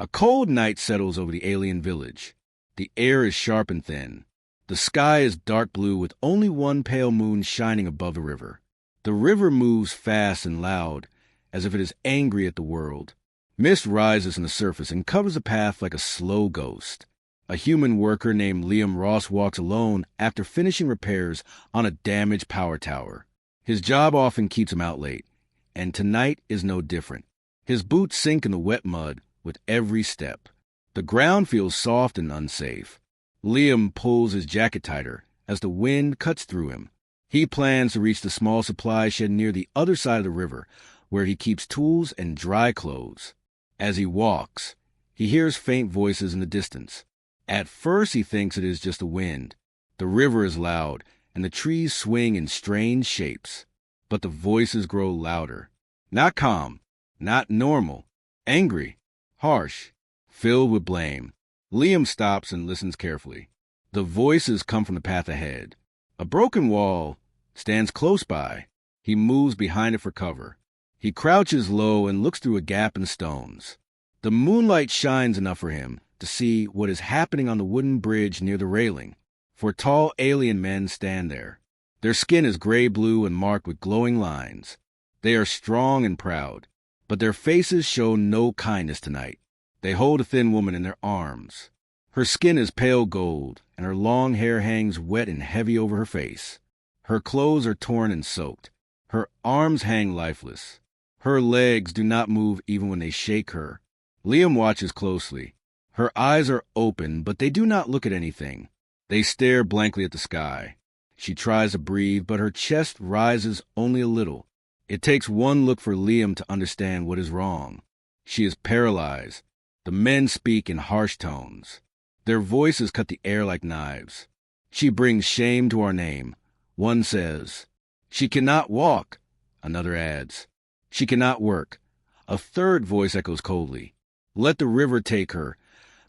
A cold night settles over the alien village. The air is sharp and thin. The sky is dark blue with only one pale moon shining above the river. The river moves fast and loud, as if it is angry at the world. Mist rises from the surface and covers the path like a slow ghost. A human worker named Liam Ross walks alone after finishing repairs on a damaged power tower. His job often keeps him out late, and tonight is no different. His boots sink in the wet mud with every step. The ground feels soft and unsafe. Liam pulls his jacket tighter as the wind cuts through him. He plans to reach the small supply shed near the other side of the river, where he keeps tools and dry clothes. As he walks, he hears faint voices in the distance. At first he thinks it is just the wind. The river is loud, and the trees swing in strange shapes. But the voices grow louder. Not calm, not normal, angry, harsh, filled with blame. Liam stops and listens carefully. The voices come from the path ahead. A broken wall stands close by. He moves behind it for cover. He crouches low and looks through a gap in stones. The moonlight shines enough for him to see what is happening on the wooden bridge near the railing. 4 tall alien men stand there. Their skin is gray-blue and marked with glowing lines. They are strong and proud, but their faces show no kindness tonight. They hold a thin woman in their arms. Her skin is pale gold, and her long hair hangs wet and heavy over her face. Her clothes are torn and soaked. Her arms hang lifeless. Her legs do not move even when they shake her. Liam watches closely. Her eyes are open, but they do not look at anything. They stare blankly at the sky. She tries to breathe, but her chest rises only a little. It takes one look for Liam to understand what is wrong. She is paralyzed. The men speak in harsh tones. Their voices cut the air like knives. She brings shame to our name. One says, "She cannot walk." Another adds, "She cannot work." A third voice echoes coldly, "Let the river take her."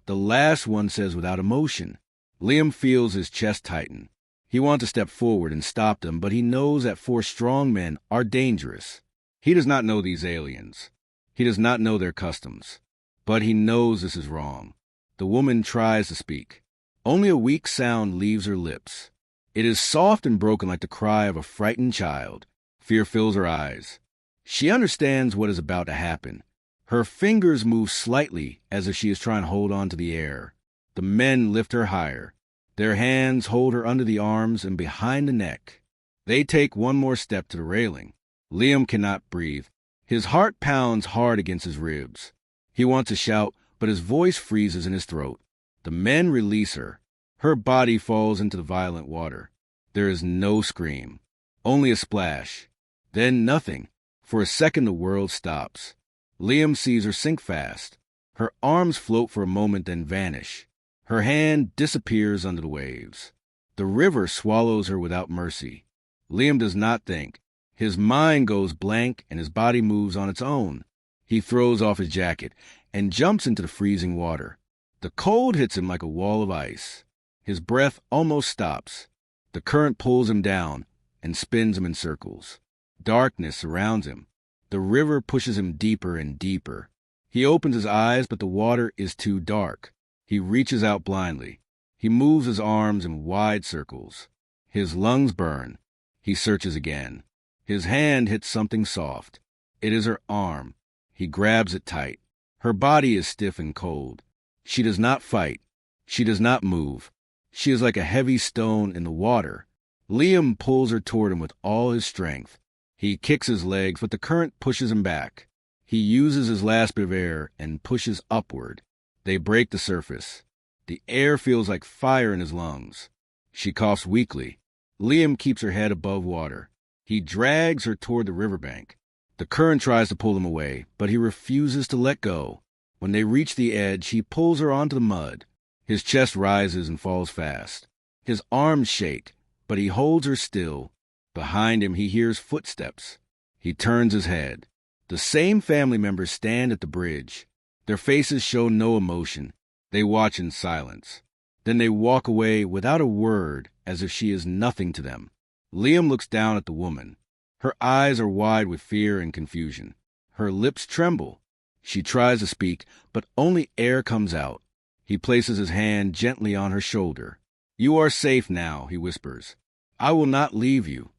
The last one says without emotion. Liam feels his chest tighten. He wants to step forward and stop them, but he knows that 4 strong men are dangerous. He does not know these aliens. He does not know their customs. But he knows this is wrong. The woman tries to speak. Only a weak sound leaves her lips. It is soft and broken like the cry of a frightened child. Fear fills her eyes. She understands what is about to happen. Her fingers move slightly as if she is trying to hold on to the air. The men lift her higher. Their hands hold her under the arms and behind the neck. They take one more step to the railing. Liam cannot breathe. His heart pounds hard against his ribs. He wants to shout, but his voice freezes in his throat. The men release her. Her body falls into the violent water. There is no scream, only a splash. Then nothing. For a second the world stops. Liam sees her sink fast. Her arms float for a moment, then vanish. Her hand disappears under the waves. The river swallows her without mercy. Liam does not think. His mind goes blank and his body moves on its own. He throws off his jacket and jumps into the freezing water. The cold hits him like a wall of ice. His breath almost stops. The current pulls him down and spins him in circles. Darkness surrounds him. The river pushes him deeper and deeper. He opens his eyes, but the water is too dark. He reaches out blindly. He moves his arms in wide circles. His lungs burn. He searches again. His hand hits something soft. It is her arm. He grabs it tight. Her body is stiff and cold. She does not fight. She does not move. She is like a heavy stone in the water. Liam pulls her toward him with all his strength. He kicks his legs, but the current pushes him back. He uses his last bit of air and pushes upward. They break the surface. The air feels like fire in his lungs. She coughs weakly. Liam keeps her head above water. He drags her toward the riverbank. The current tries to pull him away, but he refuses to let go. When they reach the edge, he pulls her onto the mud. His chest rises and falls fast. His arms shake, but he holds her still. Behind him, he hears footsteps. He turns his head. The same family members stand at the bridge. Their faces show no emotion. They watch in silence. Then they walk away without a word, as if she is nothing to them. Liam looks down at the woman. Her eyes are wide with fear and confusion. Her lips tremble. She tries to speak, but only air comes out. He places his hand gently on her shoulder. "You are safe now," he whispers. "I will not leave you."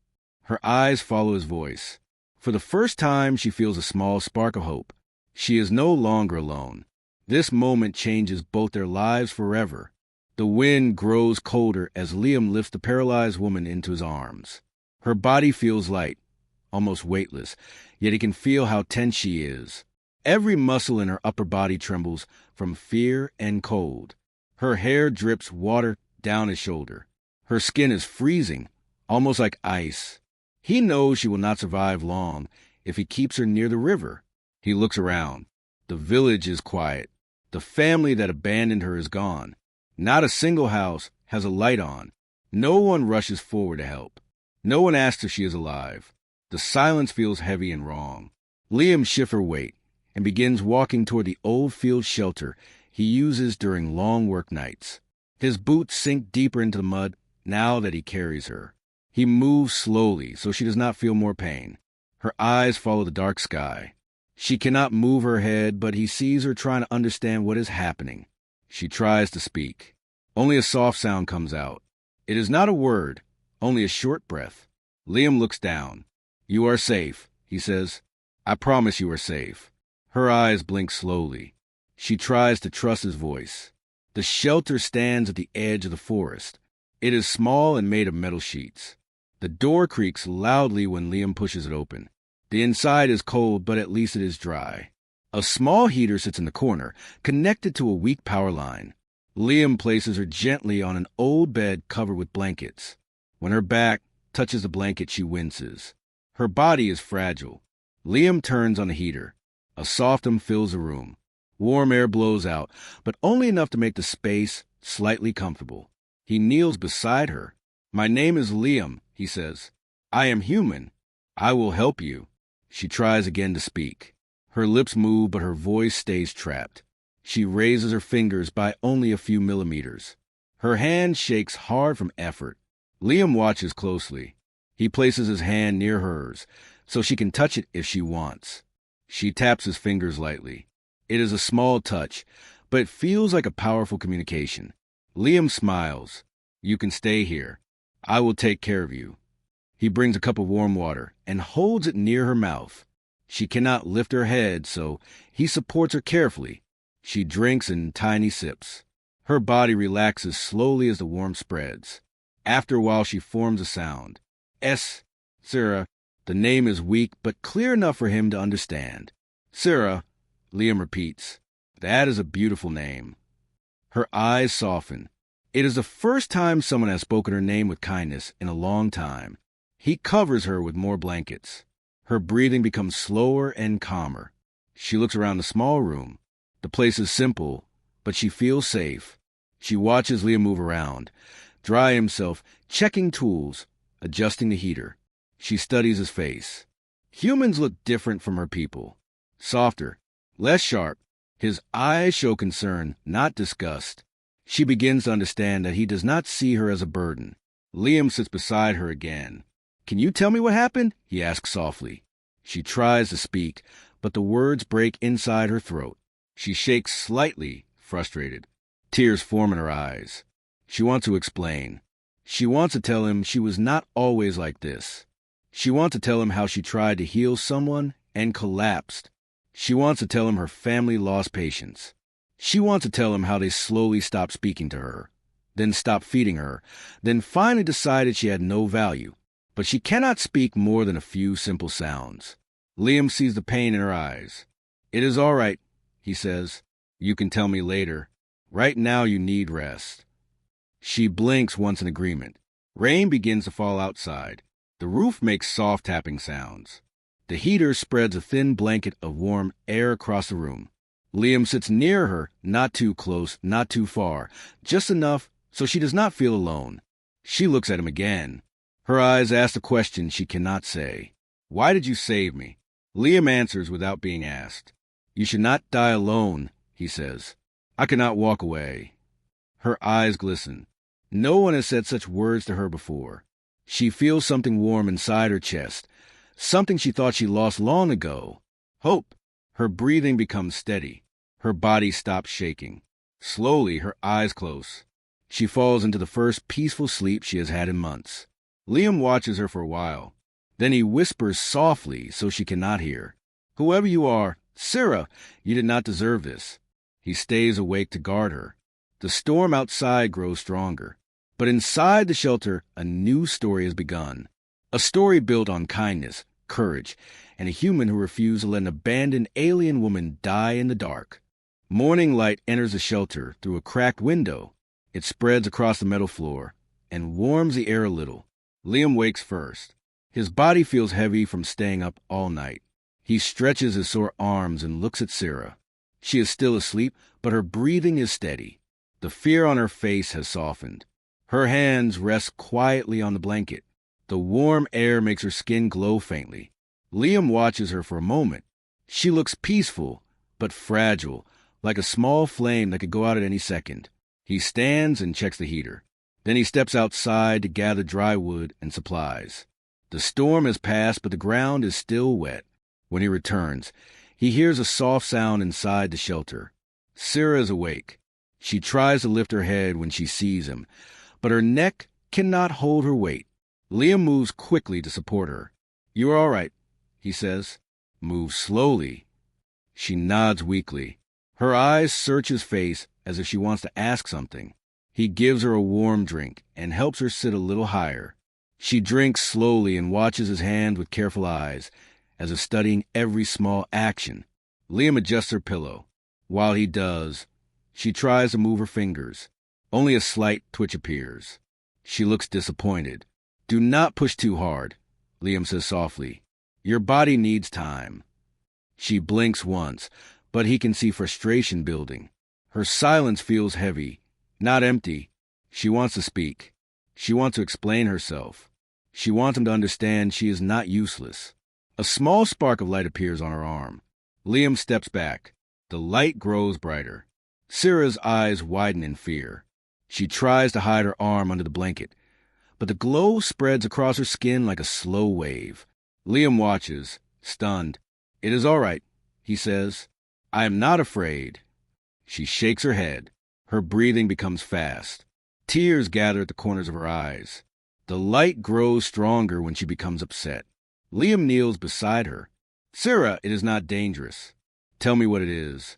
Her eyes follow his voice. For the first time, she feels a small spark of hope. She is no longer alone. This moment changes both their lives forever. The wind grows colder as Liam lifts the paralyzed woman into his arms. Her body feels light, almost weightless, yet he can feel how tense she is. Every muscle in her upper body trembles from fear and cold. Her hair drips water down his shoulder. Her skin is freezing, almost like ice. He knows she will not survive long if he keeps her near the river. He looks around. The village is quiet. The family that abandoned her is gone. Not a single house has a light on. No one rushes forward to help. No one asks if she is alive. The silence feels heavy and wrong. Liam shifts her weight and begins walking toward the old field shelter he uses during long work nights. His boots sink deeper into the mud now that he carries her. He moves slowly so she does not feel more pain. Her eyes follow the dark sky. She cannot move her head, but he sees her trying to understand what is happening. She tries to speak. Only a soft sound comes out. It is not a word, only a short breath. Liam looks down. "You are safe," he says. "I promise you are safe." Her eyes blink slowly. She tries to trust his voice. The shelter stands at the edge of the forest. It is small and made of metal sheets. The door creaks loudly when Liam pushes it open. The inside is cold, but at least it is dry. A small heater sits in the corner, connected to a weak power line. Liam places her gently on an old bed covered with blankets. When her back touches the blanket, she winces. Her body is fragile. Liam turns on the heater. A soft hum fills the room. Warm air blows out, but only enough to make the space slightly comfortable. He kneels beside her. "My name is Liam," he says. "I am human. I will help you." She tries again to speak. Her lips move, but her voice stays trapped. She raises her fingers by only a few millimeters. Her hand shakes hard from effort. Liam watches closely. He places his hand near hers, so she can touch it if she wants. She taps his fingers lightly. It is a small touch, but it feels like a powerful communication. Liam smiles. "You can stay here. I will take care of you." He brings a cup of warm water and holds it near her mouth. She cannot lift her head, so he supports her carefully. She drinks in tiny sips. Her body relaxes slowly as the warmth spreads. After a while, she forms a sound. Sarah. The name is weak, but clear enough for him to understand. "Sarah," Liam repeats. "That is a beautiful name." Her eyes soften. It is the first time someone has spoken her name with kindness in a long time. He covers her with more blankets. Her breathing becomes slower and calmer. She looks around the small room. The place is simple, but she feels safe. She watches Liam move around, dry himself, checking tools, adjusting the heater. She studies his face. Humans look different from her people. Softer, less sharp. His eyes show concern, not disgust. She begins to understand that he does not see her as a burden. Liam sits beside her again. "Can you tell me what happened?" he asks softly. She tries to speak, but the words break inside her throat. She shakes slightly, frustrated. Tears form in her eyes. She wants to explain. She wants to tell him she was not always like this. She wants to tell him how she tried to heal someone and collapsed. She wants to tell him her family lost patience. She wants to tell him how they slowly stopped speaking to her, then stopped feeding her, then finally decided she had no value. But she cannot speak more than a few simple sounds. Liam sees the pain in her eyes. "It is all right," he says. "You can tell me later. Right now you need rest." She blinks once in agreement. Rain begins to fall outside. The roof makes soft tapping sounds. The heater spreads a thin blanket of warm air across the room. Liam sits near her, not too close, not too far, just enough so she does not feel alone. She looks at him again. Her eyes ask the question she cannot say. "Why did you save me?" Liam answers without being asked. "You should not die alone," he says. "I cannot walk away." Her eyes glisten. No one has said such words to her before. She feels something warm inside her chest, something she thought she lost long ago. Hope. Her breathing becomes steady. Her body stops shaking. Slowly, her eyes close. She falls into the first peaceful sleep she has had in months. Liam watches her for a while. Then he whispers softly so she cannot hear. "Whoever you are, Sarah, you did not deserve this." He stays awake to guard her. The storm outside grows stronger. But inside the shelter, a new story has begun. A story built on kindness, courage, and a human who refused to let an abandoned alien woman die in the dark. Morning light enters the shelter through a cracked window. It spreads across the metal floor and warms the air a little. Liam wakes first. His body feels heavy from staying up all night. He stretches his sore arms and looks at Sarah. She is still asleep, but her breathing is steady. The fear on her face has softened. Her hands rest quietly on the blanket. The warm air makes her skin glow faintly. Liam watches her for a moment. She looks peaceful, but fragile, like a small flame that could go out at any second. He stands and checks the heater. Then he steps outside to gather dry wood and supplies. The storm has passed, but the ground is still wet. When he returns, he hears a soft sound inside the shelter. Sarah is awake. She tries to lift her head when she sees him, but her neck cannot hold her weight. Liam moves quickly to support her. "You are all right," he says. "Move slowly." She nods weakly. Her eyes search his face as if she wants to ask something. He gives her a warm drink and helps her sit a little higher. She drinks slowly and watches his hand with careful eyes, as if studying every small action. Liam adjusts her pillow. While he does, she tries to move her fingers. Only a slight twitch appears. She looks disappointed. "Do not push too hard," Liam says softly. "Your body needs time." She blinks once, but he can see frustration building. Her silence feels heavy, not empty. She wants to speak. She wants to explain herself. She wants him to understand she is not useless. A small spark of light appears on her arm. Liam steps back. The light grows brighter. Sarah's eyes widen in fear. She tries to hide her arm under the blanket, but the glow spreads across her skin like a slow wave. Liam watches, stunned. "It is all right," he says. "I am not afraid." She shakes her head. Her breathing becomes fast. Tears gather at the corners of her eyes. The light grows stronger when she becomes upset. Liam kneels beside her. "Sarah, it is not dangerous. Tell me what it is."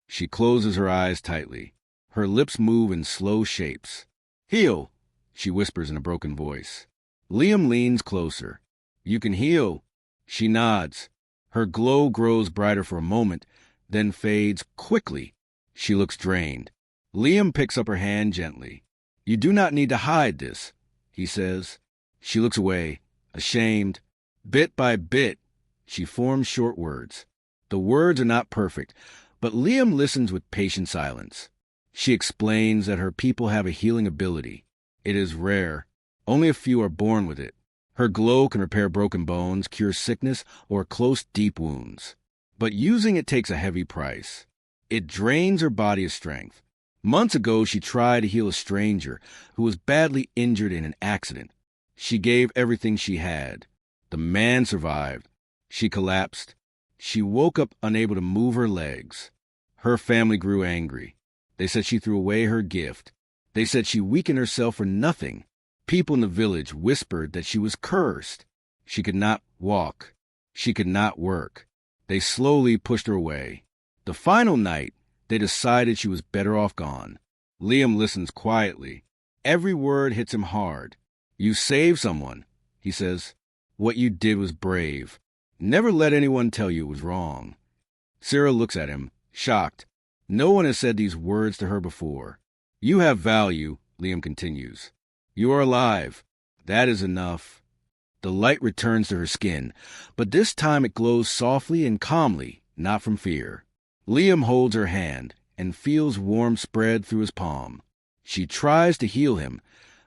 She closes her eyes tightly. Her lips move in slow shapes. "Heal," she whispers in a broken voice. Liam leans closer. "You can heal." She nods. Her glow grows brighter for a moment, then fades quickly. She looks drained. Liam picks up her hand gently. "You do not need to hide this," he says. She looks away, ashamed. Bit by bit, she forms short words. The words are not perfect, but Liam listens with patient silence. She explains that her people have a healing ability. It is rare. Only a few are born with it. Her glow can repair broken bones, cure sickness, or close deep wounds. But using it takes a heavy price. It drains her body of strength. Months ago, she tried to heal a stranger who was badly injured in an accident. She gave everything she had. The man survived. She collapsed. She woke up unable to move her legs. Her family grew angry. They said she threw away her gift. They said she weakened herself for nothing. People in the village whispered that she was cursed. She could not walk. She could not work. They slowly pushed her away. The final night, they decided she was better off gone. Liam listens quietly. Every word hits him hard. "You saved someone," he says. "What you did was brave. Never let anyone tell you it was wrong." Sarah looks at him, shocked. No one has said these words to her before. "You have value," Liam continues. "You are alive. That is enough." The light returns to her skin, but this time it glows softly and calmly, not from fear. Liam holds her hand and feels warmth spread through his palm. She tries to heal him,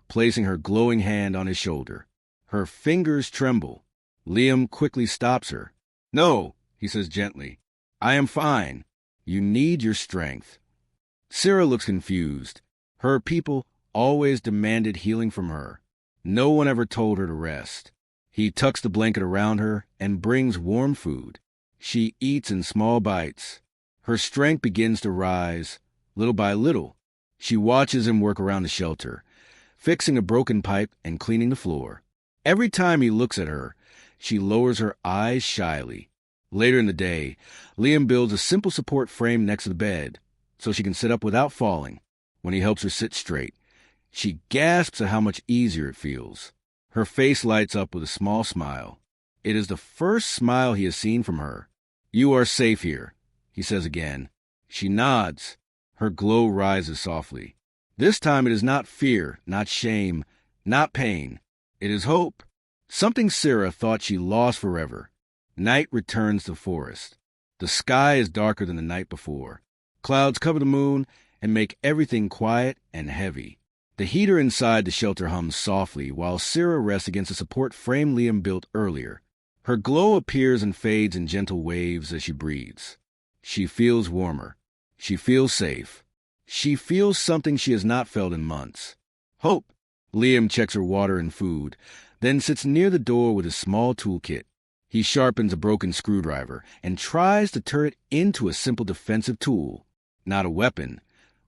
placing her glowing hand on his shoulder. Her fingers tremble. Liam quickly stops her. "No," he says gently. "I am fine. You need your strength." Sarah looks confused. Her people always demanded healing from her. No one ever told her to rest. He tucks the blanket around her and brings warm food. She eats in small bites. Her strength begins to rise, little by little. She watches him work around the shelter, fixing a broken pipe and cleaning the floor. Every time he looks at her, she lowers her eyes shyly. Later in the day, Liam builds a simple support frame next to the bed so she can sit up without falling. When he helps her sit straight, she gasps at how much easier it feels. Her face lights up with a small smile. It is the first smile he has seen from her. "You are safe here," he says again. She nods. Her glow rises softly. This time it is not fear, not shame, not pain. It is hope. Something Sarah thought she lost forever. Night returns to the forest. The sky is darker than the night before. Clouds cover the moon and make everything quiet and heavy. The heater inside the shelter hums softly while Sarah rests against a support frame Liam built earlier. Her glow appears and fades in gentle waves as she breathes. She feels warmer. She feels safe. She feels something she has not felt in months. Hope. Liam checks her water and food, then sits near the door with his small toolkit. He sharpens a broken screwdriver and tries to turn it into a simple defensive tool. Not a weapon,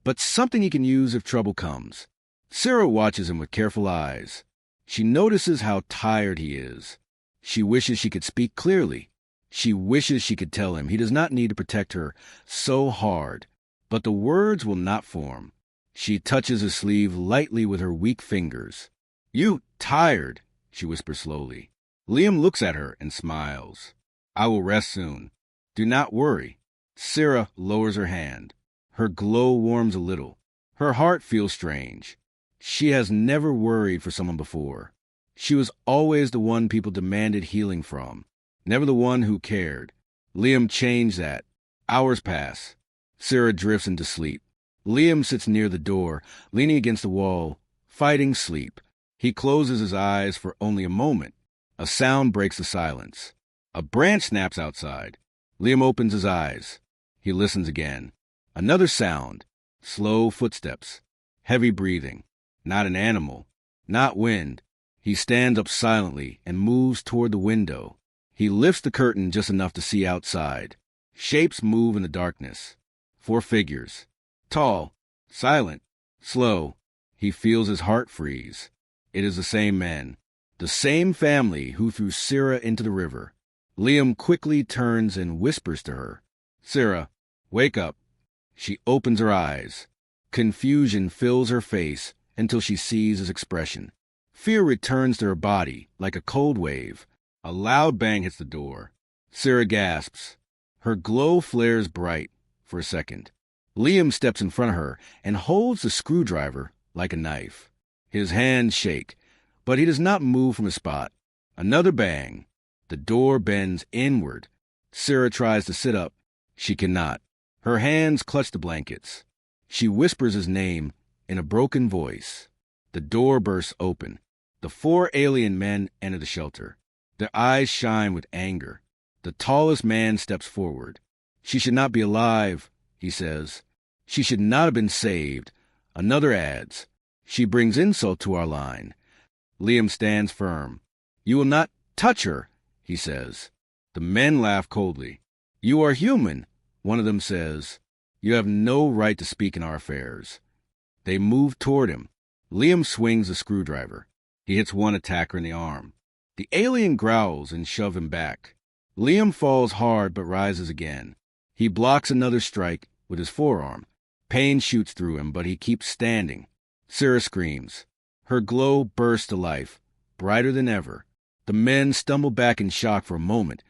but something he can use if trouble comes. Sarah watches him with careful eyes. She notices how tired he is. She wishes she could speak clearly. She wishes she could tell him he does not need to protect her so hard, but the words will not form. She touches his sleeve lightly with her weak fingers. "You tired," she whispers slowly. Liam looks at her and smiles. "I will rest soon. Do not worry." Sarah lowers her hand. Her glow warms a little. Her heart feels strange. She has never worried for someone before. She was always the one people demanded healing from, never the one who cared. Liam changed that. Hours pass. Sarah drifts into sleep. Liam sits near the door, leaning against the wall, fighting sleep. He closes his eyes for only a moment. A sound breaks the silence. A branch snaps outside. Liam opens his eyes. He listens again. Another sound. Slow footsteps. Heavy breathing. Not an animal. Not wind. He stands up silently and moves toward the window. He lifts the curtain just enough to see outside. Shapes move in the darkness. 4 figures. Tall. Silent. Slow. He feels his heart freeze. It is the same men. The same family who threw Sarah into the river. Liam quickly turns and whispers to her. "Sarah, wake up." She opens her eyes. Confusion fills her face until she sees his expression. Fear returns to her body like a cold wave. A loud bang hits the door. Sarah gasps. Her glow flares bright for a second. Liam steps in front of her and holds the screwdriver like a knife. His hands shake, but he does not move from his spot. Another bang. The door bends inward. Sarah tries to sit up. She cannot. Her hands clutch the blankets. She whispers his name in a broken voice. The door bursts open. The 4 alien men enter the shelter. Their eyes shine with anger. The tallest man steps forward. "She should not be alive," he says. "She should not have been saved." Another adds, "She brings insult to our line." Liam stands firm. "You will not touch her," he says. The men laugh coldly. "You are human," one of them says. "You have no right to speak in our affairs." They move toward him. Liam swings the screwdriver. He hits one attacker in the arm. The alien growls and shoves him back. Liam falls hard but rises again. He blocks another strike with his forearm. Pain shoots through him, but he keeps standing. Sarah screams. Her glow bursts to life, brighter than ever. The men stumble back in shock for a moment,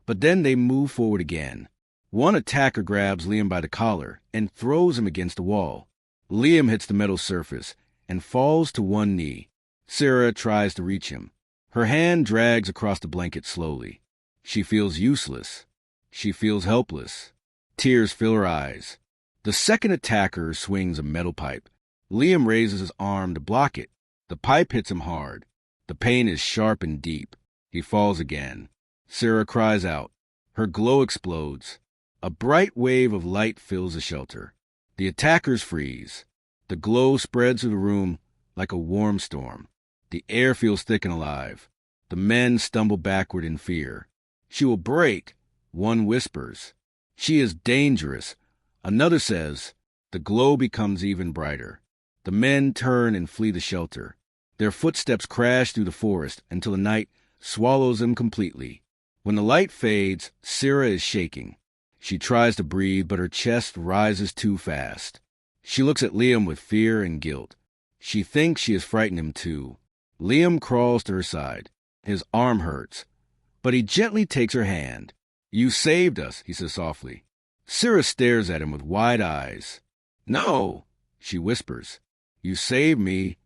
but then they move forward again. One attacker grabs Liam by the collar and throws him against the wall. Liam hits the metal surface and falls to one knee. Sarah tries to reach him. Her hand drags across the blanket slowly. She feels useless. She feels helpless. Tears fill her eyes. The second attacker swings a metal pipe. Liam raises his arm to block it. The pipe hits him hard. The pain is sharp and deep. He falls again. Sarah cries out. Her glow explodes. A bright wave of light fills the shelter. The attackers freeze. The glow spreads through the room like a warm storm. The air feels thick and alive. The men stumble backward in fear. She will break. One whispers, "She is dangerous." Another says, "The glow becomes even brighter." The men turn and flee the shelter. Their footsteps crash through the forest until the night swallows them completely. When the light fades, Sarah is shaking. She tries to breathe, but her chest rises too fast. She looks at Liam with fear and guilt. She thinks she has frightened him too. Liam crawls to her side. His arm hurts, but he gently takes her hand. "You saved us," he says softly. Sarah stares at him with wide eyes. "No," she whispers. "You saved me."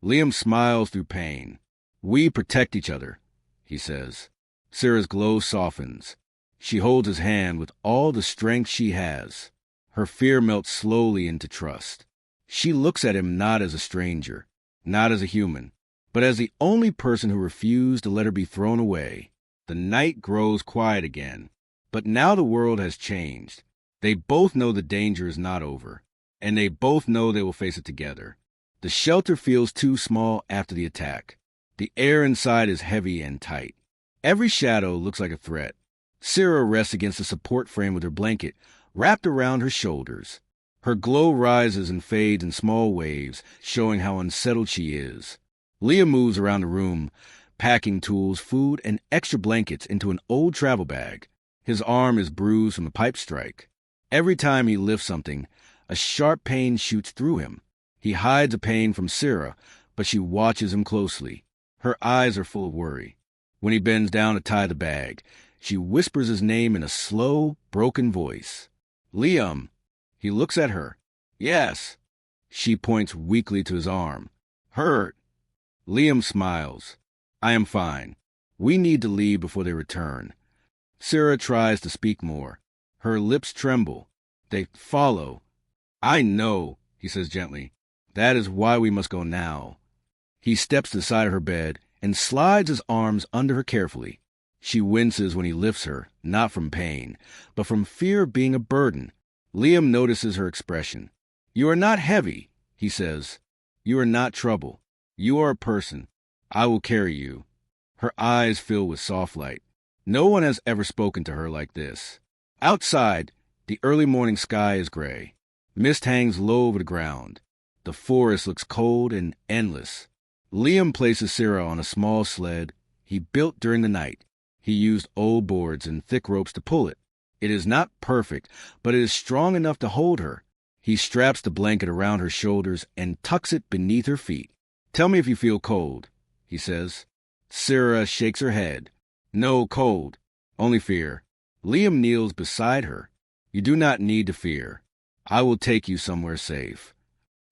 Liam smiles through pain. "We protect each other," he says. Sarah's glow softens. She holds his hand with all the strength she has. Her fear melts slowly into trust. She looks at him not as a stranger, not as a human, but as the only person who refused to let her be thrown away. The night grows quiet again, but now the world has changed. They both know the danger is not over, and they both know they will face it together. The shelter feels too small after the attack. The air inside is heavy and tight. Every shadow looks like a threat. Sarah rests against the support frame with her blanket wrapped around her shoulders. Her glow rises and fades in small waves, showing how unsettled she is. Liam moves around the room, packing tools, food, and extra blankets into an old travel bag. His arm is bruised from a pipe strike. Every time he lifts something, a sharp pain shoots through him. He hides the pain from Sarah, but she watches him closely. Her eyes are full of worry. When he bends down to tie the bag, she whispers his name in a slow, broken voice. "Liam." He looks at her. "Yes." She points weakly to his arm. "Hurt." Liam smiles. "I am fine. We need to leave before they return." Sarah tries to speak more. Her lips tremble. They follow. "I know," he says gently. "That is why we must go now." He steps to the side of her bed and slides his arms under her carefully. She winces when he lifts her, not from pain, but from fear of being a burden. Liam notices her expression. "You are not heavy," he says. "You are not trouble. You are a person. I will carry you." Her eyes fill with soft light. No one has ever spoken to her like this. Outside, the early morning sky is gray. Mist hangs low over the ground. The forest looks cold and endless. Liam places Sarah on a small sled he built during the night. He used old boards and thick ropes to pull it. It is not perfect, but it is strong enough to hold her. He straps the blanket around her shoulders and tucks it beneath her feet. "Tell me if you feel cold," he says. Sarah shakes her head. "No cold, only fear." Liam kneels beside her. "You do not need to fear. I will take you somewhere safe."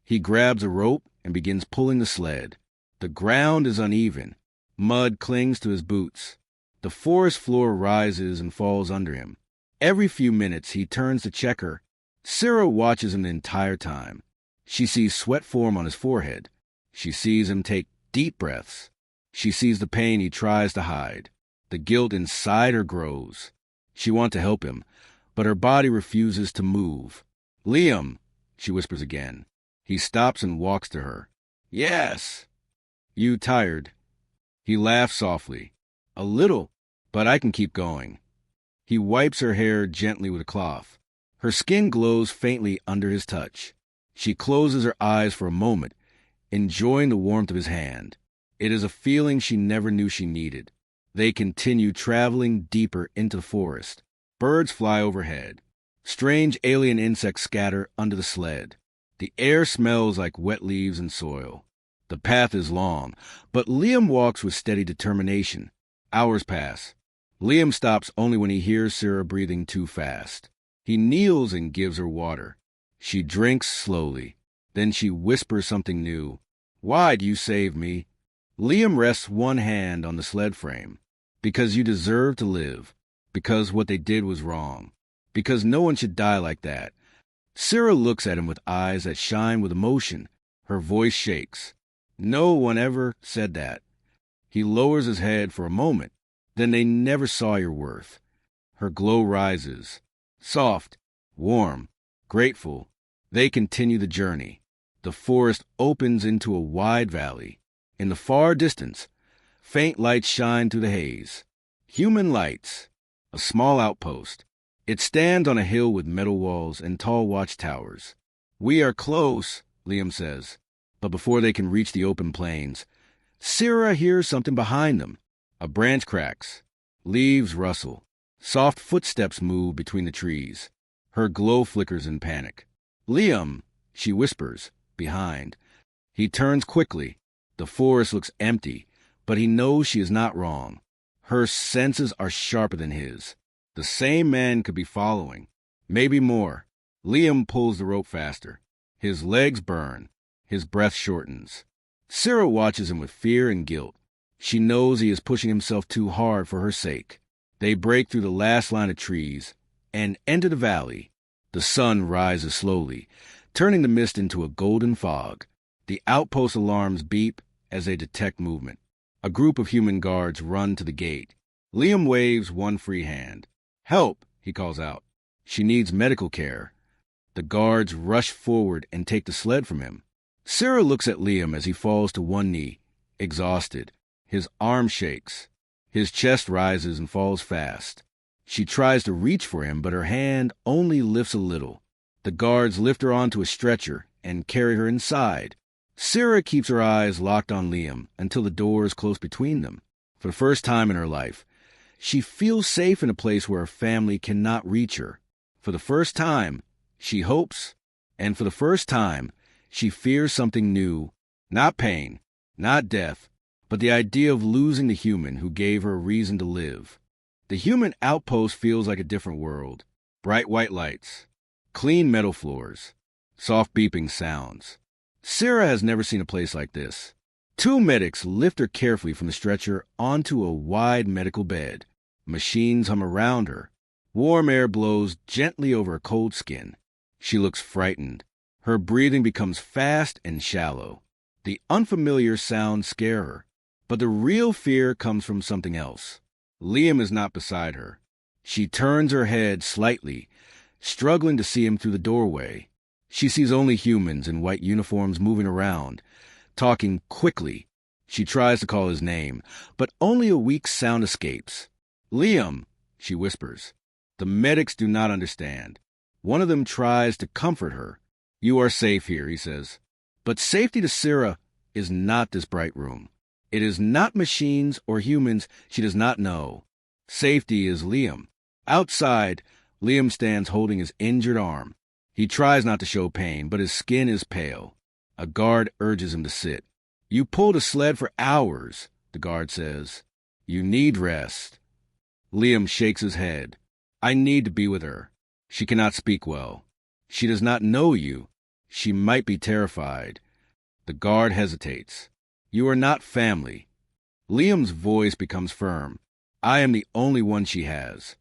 He grabs a rope and begins pulling the sled. The ground is uneven. Mud clings to his boots. The forest floor rises and falls under him. Every few minutes he turns to check her. Sarah watches him the entire time. She sees sweat form on his forehead. She sees him take deep breaths. She sees the pain he tries to hide. The guilt inside her grows. She wants to help him, but her body refuses to move. "Liam," she whispers again. He stops and walks to her. "Yes." "You tired?" He laughs softly. "A little, but I can keep going." He wipes her hair gently with a cloth. Her skin glows faintly under his touch. She closes her eyes for a moment, enjoying the warmth of his hand. It is a feeling she never knew she needed. They continue traveling deeper into the forest. Birds fly overhead. Strange alien insects scatter under the sled. The air smells like wet leaves and soil. The path is long, but Liam walks with steady determination. Hours pass. Liam stops only when he hears Sarah breathing too fast. He kneels and gives her water. She drinks slowly. Then she whispers something new. "Why do you save me?" Liam rests one hand on the sled frame. "Because you deserve to live. Because what they did was wrong. Because no one should die like that." Sarah looks at him with eyes that shine with emotion. Her voice shakes. "No one ever said that." He lowers his head for a moment. "Then they never saw your worth." Her glow rises. Soft, warm, grateful. They continue the journey. The forest opens into a wide valley. In the far distance, faint lights shine through the haze. Human lights. a small outpost. It stands on a hill with metal walls and tall watchtowers. "We are close," Liam says. But before they can reach the open plains, Sarah hears something behind them. A branch cracks. Leaves rustle. Soft footsteps move between the trees. Her glow flickers in panic. "Liam," she whispers, behind. He turns quickly. The forest looks empty, but he knows she is not wrong. Her senses are sharper than his. The same man could be following. Maybe more. Liam pulls the rope faster. His legs burn. His breath shortens. Sarah watches him with fear and guilt. She knows he is pushing himself too hard for her sake. They break through the last line of trees and enter the valley. The sun rises slowly, turning the mist into a golden fog. The outpost alarms beep as they detect movement. A group of human guards run to the gate. Liam waves one free hand. "Help," he calls out. She needs medical care. The guards rush forward and take the sled from him. Sarah looks at Liam as he falls to one knee, exhausted. His arm shakes. His chest rises and falls fast. She tries to reach for him, but her hand only lifts a little. The guards lift her onto a stretcher and carry her inside. Sarah keeps her eyes locked on Liam until the door is close between them. For the first time in her life, she feels safe in a place where her family cannot reach her. For the first time, she hopes, and for the first time, she fears something new. Not pain, not death, but the idea of losing the human who gave her a reason to live. The human outpost feels like a different world. Bright white lights, clean metal floors, soft beeping sounds. Sarah has never seen a place like this. Two medics lift her carefully from the stretcher onto a wide medical bed. Machines hum around her. Warm air blows gently over her cold skin. She looks frightened. Her breathing becomes fast and shallow. The unfamiliar sounds scare her. But the real fear comes from something else. Liam is not beside her. She turns her head slightly, struggling to see him through the doorway. She sees only humans in white uniforms moving around, talking quickly. She tries to call his name, but only a weak sound escapes. "Liam," she whispers. The medics do not understand. One of them tries to comfort her. "You are safe here," he says. But safety to Sarah is not this bright room. It is not machines or humans she does not know. Safety is Liam. Outside, Liam stands holding his injured arm. He tries not to show pain, but his skin is pale. A guard urges him to sit. "You pulled a sled for hours," the guard says. "You need rest." Liam shakes his head. "I need to be with her. She cannot speak well. She does not know you. She might be terrified." The guard hesitates. "You are not family." Liam's voice becomes firm. "I am the only one she has."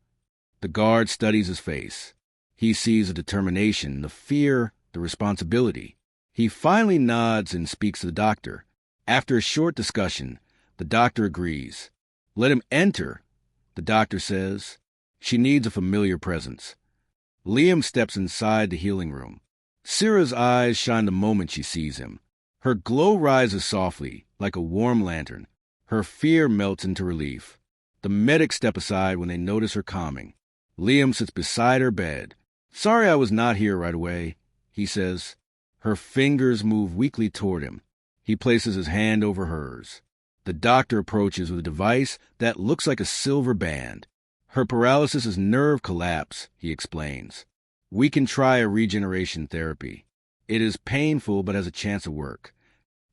The guard studies his face. He sees the determination, the fear, the responsibility. He finally nods and speaks to the doctor. After a short discussion, the doctor agrees. "Let him enter," the doctor says. She needs a familiar presence. Liam steps inside the healing room. Sarah's eyes shine the moment she sees him. Her glow rises softly, like a warm lantern. Her fear melts into relief. The medics step aside when they notice her calming. Liam sits beside her bed. "Sorry I was not here right away," he says. Her fingers move weakly toward him. He places his hand over hers. The doctor approaches with a device that looks like a silver band. "Her paralysis is nerve collapse," he explains. "We can try a regeneration therapy. It is painful but has a chance to work."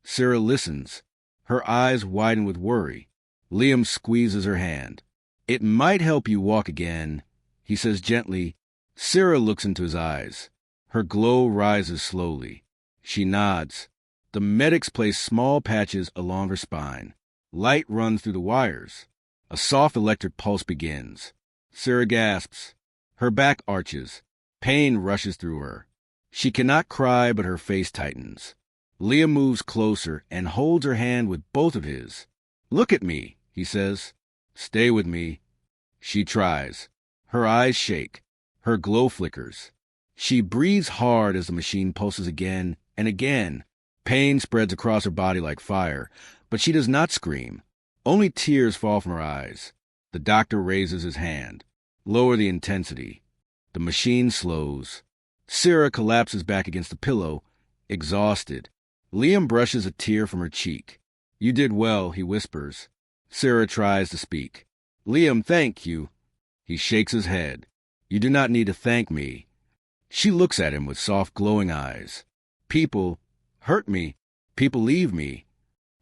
Sarah listens. Her eyes widen with worry. Liam squeezes her hand. "It might help you walk again," he says gently. Sarah looks into his eyes. Her glow rises slowly. She nods. The medics place small patches along her spine. Light runs through the wires. A soft electric pulse begins. Sarah gasps. Her back arches. Pain rushes through her. She cannot cry, but her face tightens. Liam moves closer and holds her hand with both of his. "Look at me," he says. "Stay with me." She tries. Her eyes shake. Her glow flickers. She breathes hard as the machine pulses again and again. Pain spreads across her body like fire, but she does not scream. Only tears fall from her eyes. The doctor raises his hand. Lower the intensity. The machine slows. Sarah collapses back against the pillow, exhausted. Liam brushes a tear from her cheek. You did well, he whispers. Sarah tries to speak. Liam, thank you. He shakes his head. You do not need to thank me. She looks at him with soft, glowing eyes. People hurt me. People leave me.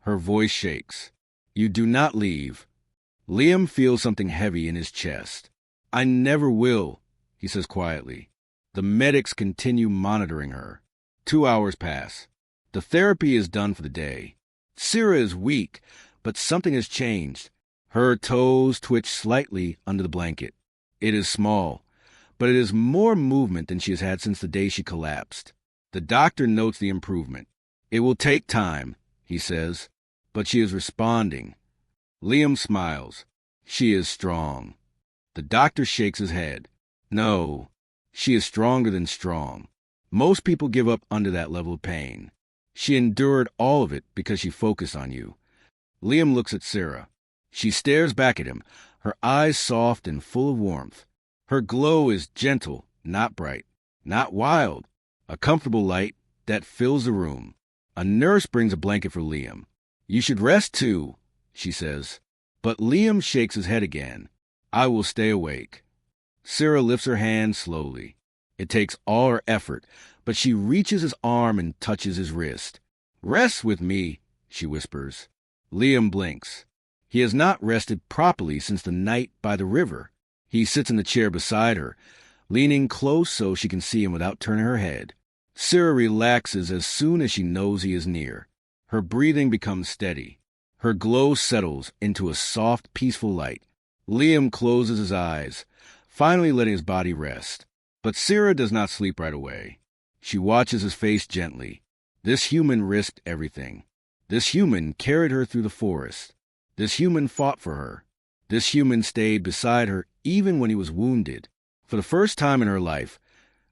Her voice shakes. You do not leave. Liam feels something heavy in his chest. I never will, he says quietly. The medics continue monitoring her. 2 hours pass. The therapy is done for the day. Sarah is weak, but something has changed. Her toes twitch slightly under the blanket. It is small, but it is more movement than she has had since the day she collapsed. The doctor notes the improvement. It will take time, he says, but she is responding. Liam smiles. She is strong. The doctor shakes his head. No, she is stronger than strong. Most people give up under that level of pain. She endured all of it because she focused on you. Liam looks at Sarah. She stares back at him, her eyes soft and full of warmth. Her glow is gentle, not bright, not wild. A comfortable light that fills the room. A nurse brings a blanket for Liam. You should rest too, she says. But Liam shakes his head again. I will stay awake. Sarah lifts her hand slowly. It takes all her effort, but she reaches his arm and touches his wrist. Rest with me, she whispers. Liam blinks. He has not rested properly since the night by the river. He sits in the chair beside her, leaning close so she can see him without turning her head. Sarah relaxes as soon as she knows he is near. Her breathing becomes steady. Her glow settles into a soft, peaceful light. Liam closes his eyes, finally letting his body rest. But Sarah does not sleep right away. She watches his face gently. This human risked everything. This human carried her through the forest. This human fought for her. This human stayed beside her even when he was wounded. For the first time in her life,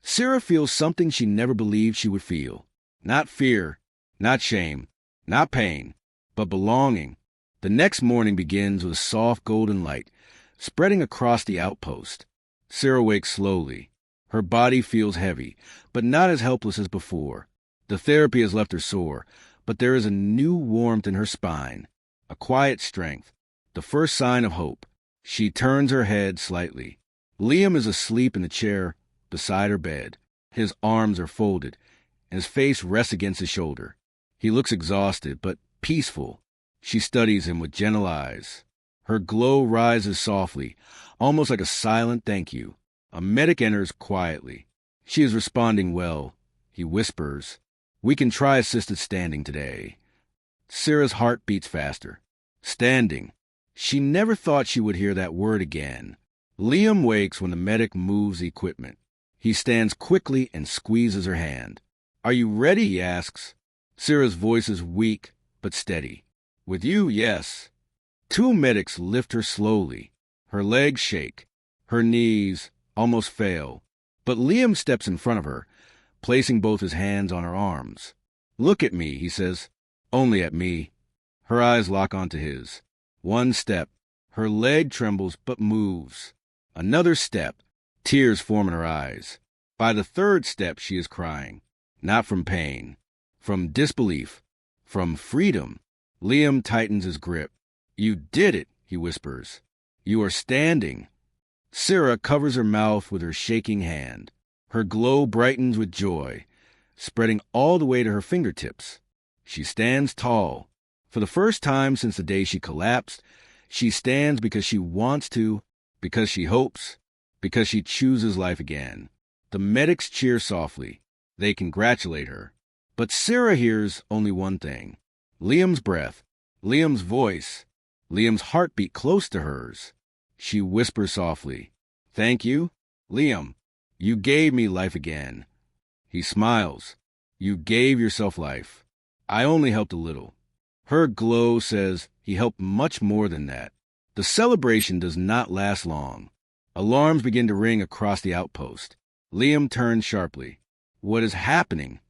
Sarah feels something she never believed she would feel. Not fear, not shame, not pain, but belonging. The next morning begins with a soft golden light spreading across the outpost. Sarah wakes slowly. Her body feels heavy, but not as helpless as before. The therapy has left her sore, but there is a new warmth in her spine, a quiet strength, the first sign of hope. She turns her head slightly. Liam is asleep in the chair beside her bed. His arms are folded, and his face rests against his shoulder. He looks exhausted, but peaceful. She studies him with gentle eyes. Her glow rises softly, almost like a silent thank you. A medic enters quietly. She is responding well. He whispers, "We can try assisted standing today." Sarah's heart beats faster. Standing. She never thought she would hear that word again. Liam wakes when the medic moves the equipment. He stands quickly and squeezes her hand. "Are you ready?" he asks. Sarah's voice is weak but steady. "With you, yes." 2 medics lift her slowly. Her legs shake. Her knees almost fail. But Liam steps in front of her, placing both his hands on her arms. "Look at me," he says. "Only at me." Her eyes lock onto his. 1 step. Her leg trembles but moves. Another step. Tears form in her eyes. By the 3rd step, she is crying. Not from pain. From disbelief. From freedom. Liam tightens his grip. "You did it," he whispers. "You are standing." Sarah covers her mouth with her shaking hand. Her glow brightens with joy, spreading all the way to her fingertips. She stands tall. For the first time since the day she collapsed, she stands because she wants to, because she hopes, because she chooses life again. The medics cheer softly. They congratulate her. But Sarah hears only one thing. Liam's breath, Liam's voice, Liam's heartbeat close to hers. She whispers softly, "Thank you, Liam. You gave me life again." He smiles. "You gave yourself life. I only helped a little." Her glow says he helped much more than that. The celebration does not last long. Alarms begin to ring across the outpost. Liam turns sharply. What is happening?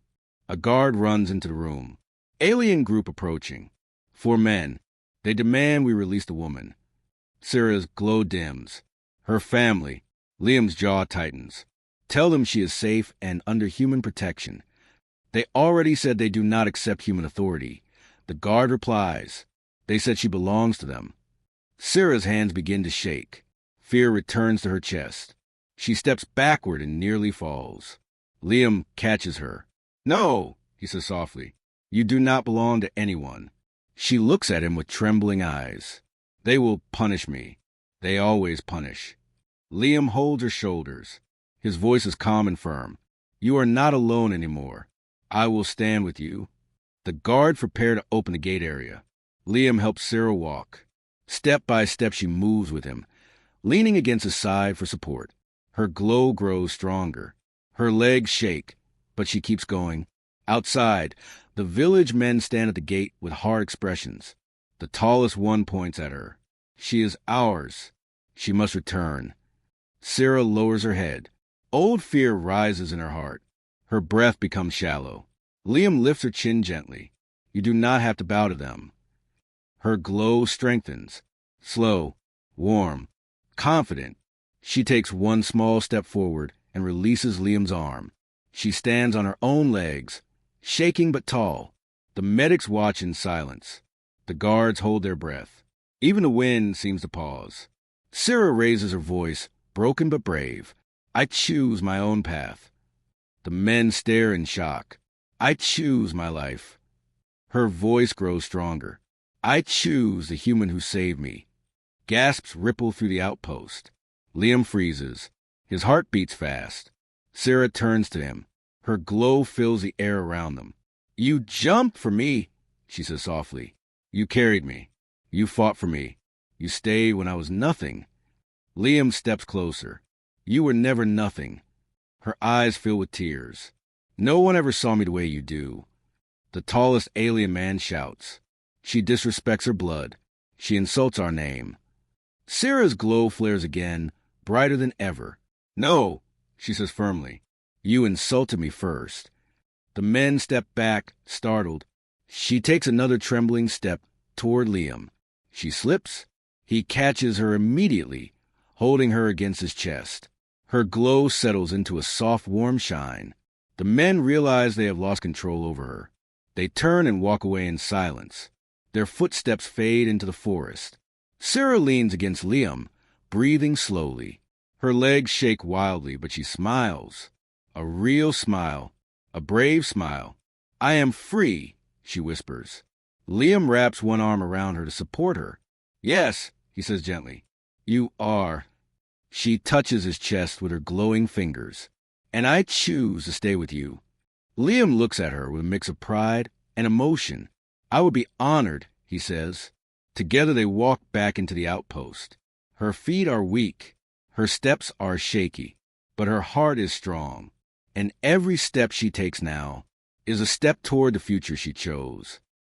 A guard runs into the room. Alien group approaching. 4 men. They demand we release the woman. Sarah's glow dims. Her family, Liam's jaw tightens. Tell them she is safe and under human protection. They already said they do not accept human authority. The guard replies. They said she belongs to them. Sarah's hands begin to shake. Fear returns to her chest. She steps backward and nearly falls. Liam catches her. No, he says softly. You do not belong to anyone. She looks at him with trembling eyes. They will punish me. They always punish. Liam holds her shoulders. His voice is calm and firm. You are not alone anymore. I will stand with you. The guards prepare to open the gate area. Liam helps Sarah walk. Step by step she moves with him, leaning against his side for support. Her glow grows stronger. Her legs shake, but she keeps going. Outside, the village men stand at the gate with hard expressions. The tallest one points at her. She is ours. She must return. Sarah lowers her head. Old fear rises in her heart. Her breath becomes shallow. Liam lifts her chin gently. You do not have to bow to them. Her glow strengthens. Slow, warm, confident. She takes one small step forward and releases Liam's arm. She stands on her own legs, shaking but tall. The medics watch in silence. The guards hold their breath. Even the wind seems to pause. Sarah raises her voice, broken but brave. I choose my own path. The men stare in shock. I choose my life. Her voice grows stronger. I choose the human who saved me. Gasps ripple through the outpost. Liam freezes. His heart beats fast. Sarah turns to him. Her glow fills the air around them. You jumped for me, she says softly. You carried me. You fought for me. You stayed when I was nothing. Liam steps closer. You were never nothing. Her eyes fill with tears. No one ever saw me the way you do. The tallest alien man shouts. She disrespects her blood. She insults our name. Sarah's glow flares again, brighter than ever. No, she says firmly. You insulted me first. The men step back, startled. She takes another trembling step toward Liam. She slips. He catches her immediately, holding her against his chest. Her glow settles into a soft, warm shine. The men realize they have lost control over her. They turn and walk away in silence. Their footsteps fade into the forest. Sarah leans against Liam, breathing slowly. Her legs shake wildly, but she smiles. A real smile. A brave smile. I am free, she whispers. Liam wraps one arm around her to support her. Yes, he says gently. You are. She touches his chest with her glowing fingers. And I choose to stay with you. Liam looks at her with a mix of pride and emotion. I would be honored, he says. Together they walk back into the outpost. Her feet are weak. Her steps are shaky. But her heart is strong. And every step she takes now is a step toward the future she chose.